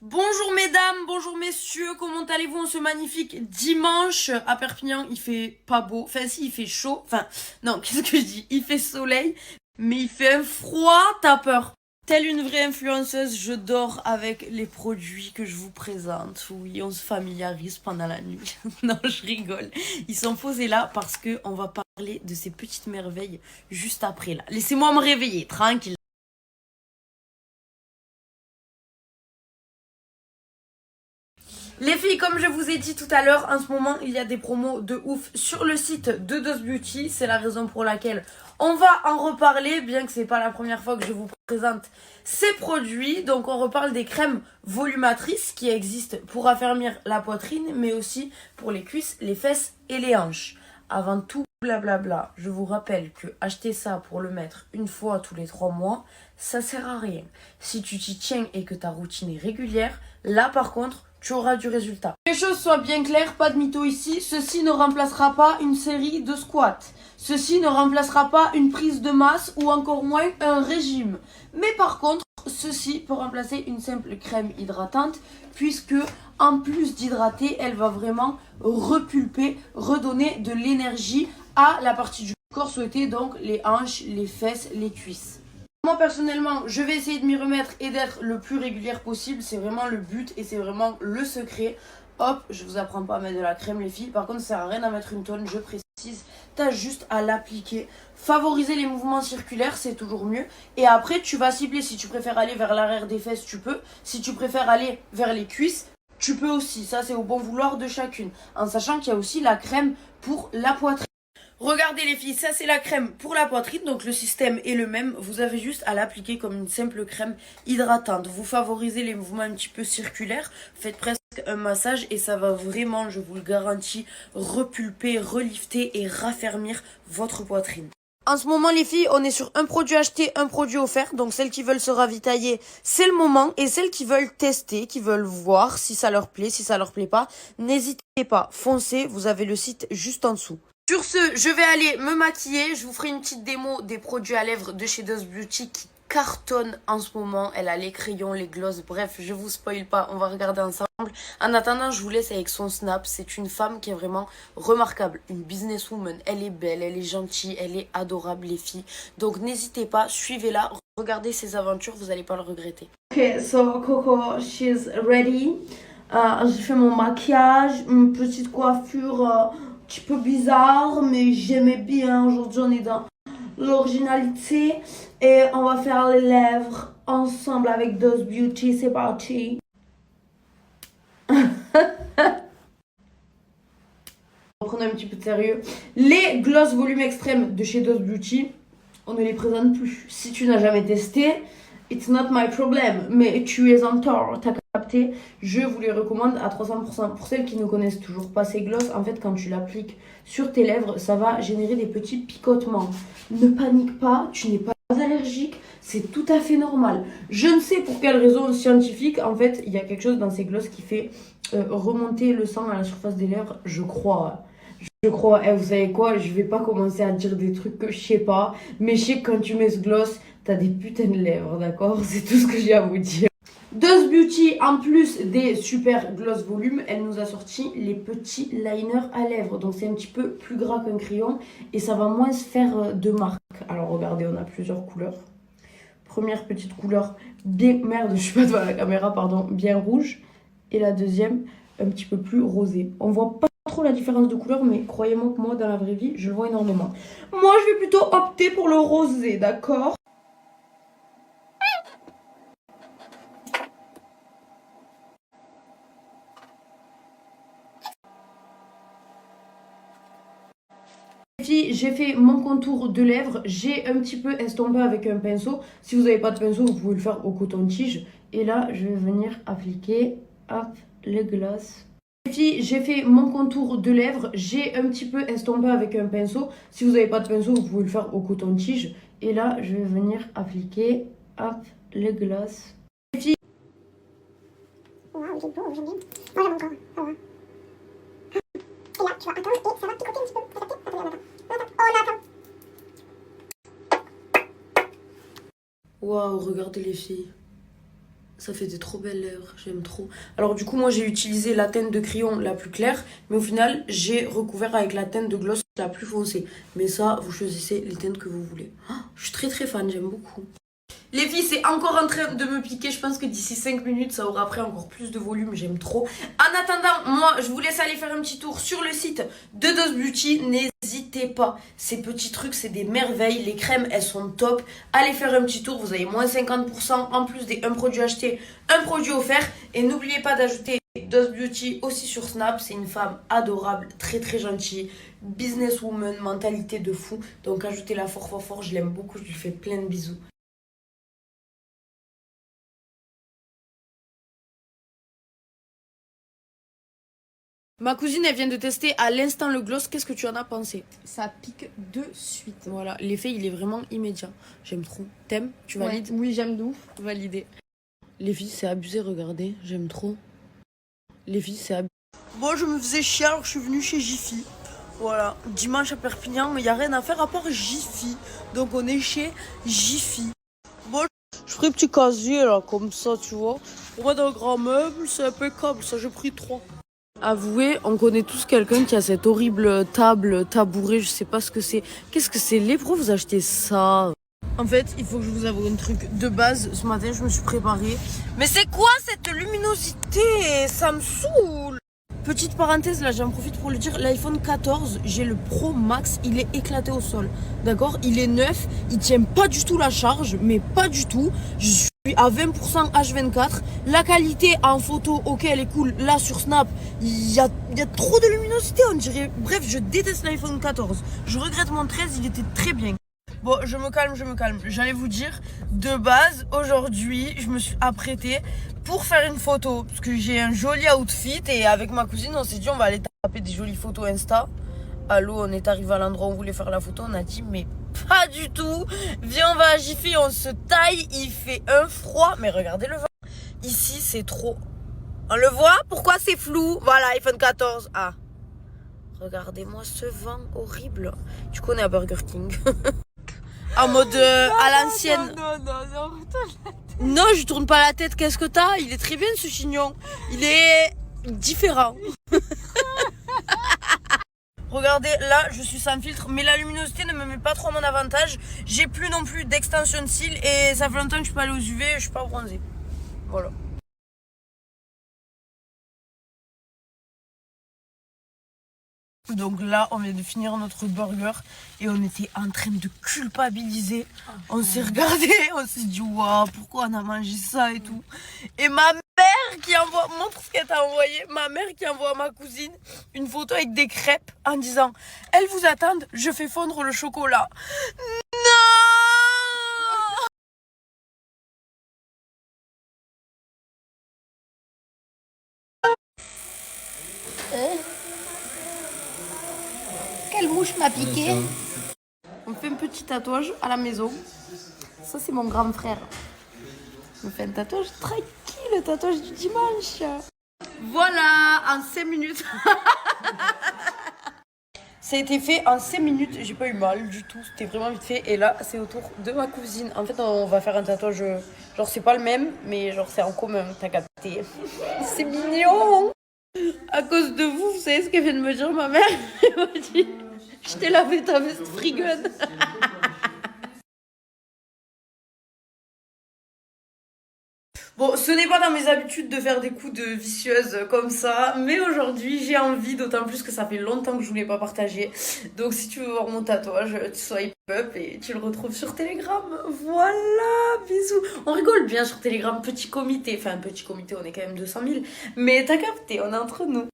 Bonjour mesdames, bonjour messieurs, comment allez-vous en ce magnifique dimanche à Perpignan? Il fait pas beau, enfin si il fait chaud, enfin non, qu'est-ce que je dis? Il fait soleil, mais il fait un froid, t'as peur. Telle une vraie influenceuse, je dors avec les produits que je vous présente. Oui, on se familiarise pendant la nuit. Non, je rigole. Ils sont posés là parce que on va parler de ces petites merveilles juste après là. Laissez-moi me réveiller, tranquille. Les filles, comme je vous ai dit tout à l'heure, en ce moment, il y a des promos de ouf sur le site de DOS Beauty. C'est la raison pour laquelle on va en reparler, bien que c'est pas la première fois que je vous présente ces produits. Donc, on reparle des crèmes volumatrices qui existent pour affermir la poitrine, mais aussi pour les cuisses, les fesses et les hanches. Avant tout, blablabla, je vous rappelle que acheter ça pour le mettre une fois tous les 3 mois, ça sert à rien. Si tu t'y tiens et que ta routine est régulière, là par contre, tu auras du résultat. Que les choses soient bien claires, pas de mytho ici, ceci ne remplacera pas une série de squats. Ceci ne remplacera pas une prise de masse ou encore moins un régime. Mais par contre, ceci peut remplacer une simple crème hydratante puisque en plus d'hydrater, elle va vraiment repulper, redonner de l'énergie à la partie du corps souhaitée, donc les hanches, les fesses, les cuisses. Moi personnellement, je vais essayer de m'y remettre et d'être le plus régulière possible. C'est vraiment le but et c'est vraiment le secret. Hop, je vous apprends pas à mettre de la crème les filles. Par contre, ça sert à rien d'en mettre une tonne, je précise. T'as juste à l'appliquer. Favoriser les mouvements circulaires, c'est toujours mieux. Et après, tu vas cibler. Si tu préfères aller vers l'arrière des fesses, tu peux. Si tu préfères aller vers les cuisses, tu peux aussi. Ça, c'est au bon vouloir de chacune. En sachant qu'il y a aussi la crème pour la poitrine. Regardez les filles, ça c'est la crème pour la poitrine, donc le système est le même. Vous avez juste à l'appliquer comme une simple crème hydratante. Vous favorisez les mouvements un petit peu circulaires, faites presque un massage et ça va vraiment, je vous le garantis, repulper, relifter et raffermir votre poitrine. En ce moment, les filles, on est sur un produit acheté, un produit offert. Donc, celles qui veulent se ravitailler, c'est le moment. Et celles qui veulent tester, qui veulent voir si ça leur plaît, si ça leur plaît pas, n'hésitez pas. Foncez, vous avez le site juste en dessous. Sur ce, je vais aller me maquiller. Je vous ferai une petite démo des produits à lèvres de chez DOS Beauty qui cartonne en ce moment. Elle a les crayons, les glosses. Bref, je vous spoil pas. On va regarder ensemble. En attendant, je vous laisse avec son snap. C'est une femme qui est vraiment remarquable. Une businesswoman. Elle est belle, elle est gentille, elle est adorable, les filles. Donc, n'hésitez pas, suivez-la. Regardez ses aventures, vous n'allez pas le regretter. Ok, so Coco, she's ready. J'ai fait mon maquillage, une petite coiffure un petit peu bizarre, mais j'aimais bien. Aujourd'hui, on est dans l'originalité et on va faire les lèvres ensemble avec DOS Beauty. C'est parti. Prenez un petit peu de sérieux. Les gloss volume extrême de chez DOS Beauty, on ne les présente plus. Si tu n'as jamais testé, it's not my problem, mais tu es en tort, t'as capté. Je vous les recommande à 300%. Pour celles qui ne connaissent toujours pas ces gloss, en fait, quand tu l'appliques sur tes lèvres, ça va générer des petits picotements. Ne panique pas, tu n'es pas allergique, c'est tout à fait normal. Je ne sais pour quelle raison scientifique, en fait, il y a quelque chose dans ces gloss qui fait remonter le sang à la surface des lèvres, je crois. Vous savez quoi, je vais pas commencer à dire des trucs que je sais pas, mais je sais que quand tu mets ce gloss, t'as des putains de lèvres, d'accord? C'est tout ce que j'ai à vous dire. DOS Beauty, en plus des super gloss volume, elle nous a sorti les petits liners à lèvres. Donc c'est un petit peu plus gras qu'un crayon et ça va moins se faire de marque. Alors regardez, on a plusieurs couleurs. Première petite couleur bien... Merde, je suis pas devant la caméra, pardon. Bien rouge. Et la deuxième, un petit peu plus rosée. On voit pas trop la différence de couleur, mais croyez-moi que moi, dans la vraie vie, je le vois énormément. Moi, je vais plutôt opter pour le rosé, d'accord? J'ai fait mon contour de lèvres, j'ai un petit peu estompé avec un pinceau. Si vous n'avez pas de pinceau, vous pouvez le faire au coton-tige. Et là, je vais venir appliquer, hop, le gloss. J'ai fait mon contour de lèvres, j'ai un petit peu estompé avec un pinceau. Si vous n'avez pas de pinceau, vous pouvez le faire au coton-tige. Et là, je vais venir appliquer, hop, le gloss. Wow, il est beau, j'aime bien. Moi, j'aime encore, ça va. Et là, tu vas attendre et ça va picoter un petit peu. T'as capté? Attends, attends. Oh là, attends. Waouh, regardez les filles. Ça fait des trop belles lèvres, j'aime trop. Alors du coup, moi j'ai utilisé la teinte de crayon la plus claire, mais au final, j'ai recouvert avec la teinte de gloss la plus foncée. Mais ça, vous choisissez les teintes que vous voulez. Je suis très fan, j'aime beaucoup. Les filles, c'est encore en train de me piquer. Je pense que d'ici 5 minutes, ça aura pris encore plus de volume. J'aime trop. En attendant, moi, je vous laisse aller faire un petit tour sur le site de DOS Beauty. N'hésitez pas. Ces petits trucs, c'est des merveilles. Les crèmes, elles sont top. Allez faire un petit tour. Vous avez moins 50%. En plus des un produit acheté, un produit offert. Et n'oubliez pas d'ajouter DOS Beauty aussi sur Snap. C'est une femme adorable, très gentille. Businesswoman, mentalité de fou. Donc ajoutez-la fort. Je l'aime beaucoup. Je lui fais plein de bisous. Ma cousine, elle vient de tester à l'instant le gloss. Qu'est-ce que tu en as pensé? Ça pique de suite. Voilà, l'effet, il est vraiment immédiat. J'aime trop. T'aimes? Tu valides? Oui, j'aime de ouf. Validé. Les filles, c'est abusé, regardez. J'aime trop. Les filles, c'est abusé. Moi, je me faisais chier, alors je suis venue chez Jiffy. Voilà, dimanche à Perpignan, il n'y a rien à faire à part Jiffy. Donc, on est chez Jiffy. Bon, je ferai petit casier, là, comme ça, tu vois. Pour moi, dans le grand meuble, c'est impeccable. Ça, j'ai pris 3. Avouez, on connaît tous quelqu'un qui a cette horrible table, tabouret, je sais pas ce que c'est. Qu'est-ce que c'est? Pourquoi vous achetez ça? En fait, il faut que je vous avoue un truc. De base, ce matin, je me suis préparée. Mais c'est quoi cette luminosité? Ça me saoule. Petite parenthèse, là, j'en profite pour le dire. L'iPhone 14, j'ai le Pro Max, il est éclaté au sol. D'accord? Il est neuf, il tient pas du tout la charge, mais pas du tout. Je suis à 20% H24. La qualité en photo, ok, elle est cool. Là, sur Snap, il y a trop de luminosité, on dirait. Bref, je déteste l'iPhone 14. Je regrette mon 13, il était très bien. Bon, je me calme. J'allais vous dire, de base, aujourd'hui, je me suis apprêtée pour faire une photo. Parce que j'ai un joli outfit et avec ma cousine, on s'est dit, on va aller taper des jolies photos Insta. Allô, on est arrivé à l'endroit où on voulait faire la photo, on a dit, mais pas du tout. Viens, on va à Jiffy, on se taille, il fait un froid. Mais regardez le vent. Ici, c'est trop. On le voit? Pourquoi c'est flou? Voilà, iPhone 14. Ah. Regardez-moi ce vent horrible. Tu connais à Burger King. En mode à l'ancienne. Non, je tourne pas la tête. Qu'est-ce que t'as? Il est très bien ce chignon. Il est différent. Regardez, là, je suis sans filtre, mais la luminosité ne me met pas trop à mon avantage. J'ai plus non plus d'extension de cils et ça fait longtemps que je suis pas allée aux UV, je suis pas bronzée. Voilà. Donc là, on vient de finir notre burger et on était en train de culpabiliser. On s'est regardé, on s'est dit waouh, pourquoi on a mangé ça et tout. Et ma mère qui envoie, montre ce qu'elle t'a envoyé, ma mère qui envoie à ma cousine une photo avec des crêpes en disant elles vous attendent, je fais fondre le chocolat. Non! Quelle mouche m'a piqué? On fait un petit tatouage à la maison. Ça, c'est mon grand frère. On fait un tatouage tranquille, le tatouage du dimanche. Voilà, en 5 minutes. Ça a été fait en 5 minutes. J'ai pas eu mal du tout. C'était vraiment vite fait. Et là, c'est au tour de ma cousine. En fait, on va faire un tatouage. Genre, c'est pas le même, mais genre, c'est en commun. T'as capté. C'est mignon. À cause de vous, vous savez ce qu'elle vient de me dire, ma mère? Elle m'a dit, je t'ai lavé ta veste frigun. Bon, ce n'est pas dans mes habitudes de faire des coups de vicieuse comme ça, mais aujourd'hui j'ai envie, d'autant plus que ça fait longtemps que je voulais pas partager. Donc si tu veux voir mon tatouage, tu swipe up et tu le retrouves sur Telegram. Voilà, bisous. On rigole bien sur Telegram, petit comité. Enfin, petit comité, on est quand même 200 000. Mais t'as capté, on est entre nous.